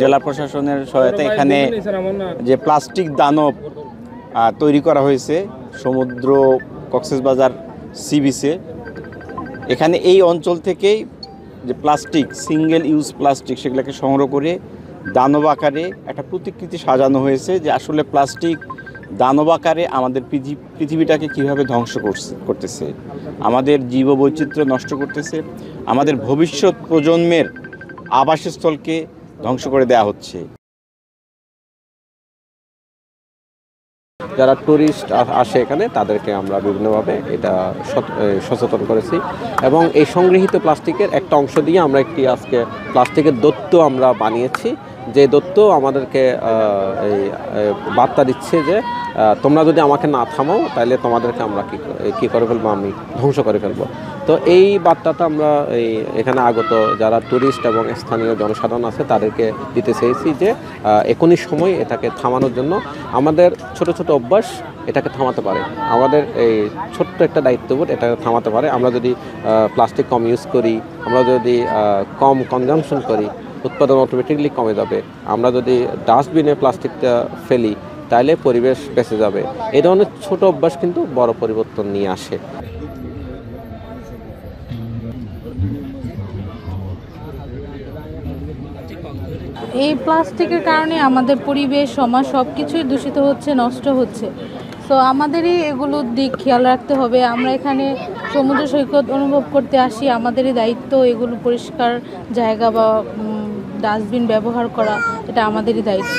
জেলা প্রশাসনের সহায়তা এখানে যে প্লাস্টিক দানব তৈরি করা হয়েছে সমুদ্র কক্সবাজার সি বিচে, এখানে এই অঞ্চল থেকেই যে প্লাস্টিক সিঙ্গেল ইউজ প্লাস্টিক সেগুলোকে সংগ্রহ করে দানব আকারে একটা প্রতিকৃতি সাজানো হয়েছে, যে আসলে প্লাস্টিক দানব আকারে আমাদের পৃথিবীটাকে কীভাবে ধ্বংস করতেছে, আমাদের জীববৈচিত্র্য নষ্ট করতেছে, আমাদের ভবিষ্যৎ প্রজন্মের আবাসস্থলকে ধ্বংস করে দেওয়া হচ্ছে। যারা ট্যুরিস্ট আসে এখানে তাদেরকে আমরা বিভিন্নভাবে এটা সচেতন করেছি এবং এই সংগৃহীত প্লাস্টিকের একটা অংশ দিয়ে আমরা একটি আজকে প্লাস্টিকের দৈত্য আমরা বানিয়েছি, যে দৈত্য আমাদেরকে এই বার্তা দিচ্ছে যে তোমরা যদি আমাকে না থামাও তাহলে তোমাদেরকে আমরা কী করে ফেলবো, আমি ধ্বংস করে ফেলবো। তো এই বার্তাটা আমরা এখানে আগত যারা ট্যুরিস্ট এবং স্থানীয় জনসাধারণ আছে তাদেরকে দিতে চেয়েছি যে এখনই সময় এটাকে থামানোর জন্য। আমাদের ছোট ছোট অভ্যাস এটাকে থামাতে পারে, আমাদের এই ছোট্ট একটা দায়িত্ববোধ এটাকে থামাতে পারে। আমরা যদি প্লাস্টিক কম ইউজ করি, আমরা যদি কম কনজামশন করি, উৎপাদন অটোমেটিকলি কমে যাবে। আমরা যদি ডাস্টবিনে প্লাস্টিকটা ফেলি তাহলে পরিবেশ বেঁচে যাবে। এই ধরনের ছোট অভ্যাস কিন্তু বড় পরিবর্তন নিয়ে আসে। এই প্লাস্টিকের কারণে আমাদের পরিবেশ সমাজ সব কিছুই দূষিত হচ্ছে, নষ্ট হচ্ছে। তো আমাদেরই এগুলোর দিক খেয়াল রাখতে হবে। আমরা এখানে সমুদ্র সৈকত অনুভব করতে আসি, আমাদেরই দায়িত্ব এগুলো পরিষ্কার জায়গা বা ডাস্টবিন ব্যবহার করা, এটা আমাদেরই দায়িত্ব।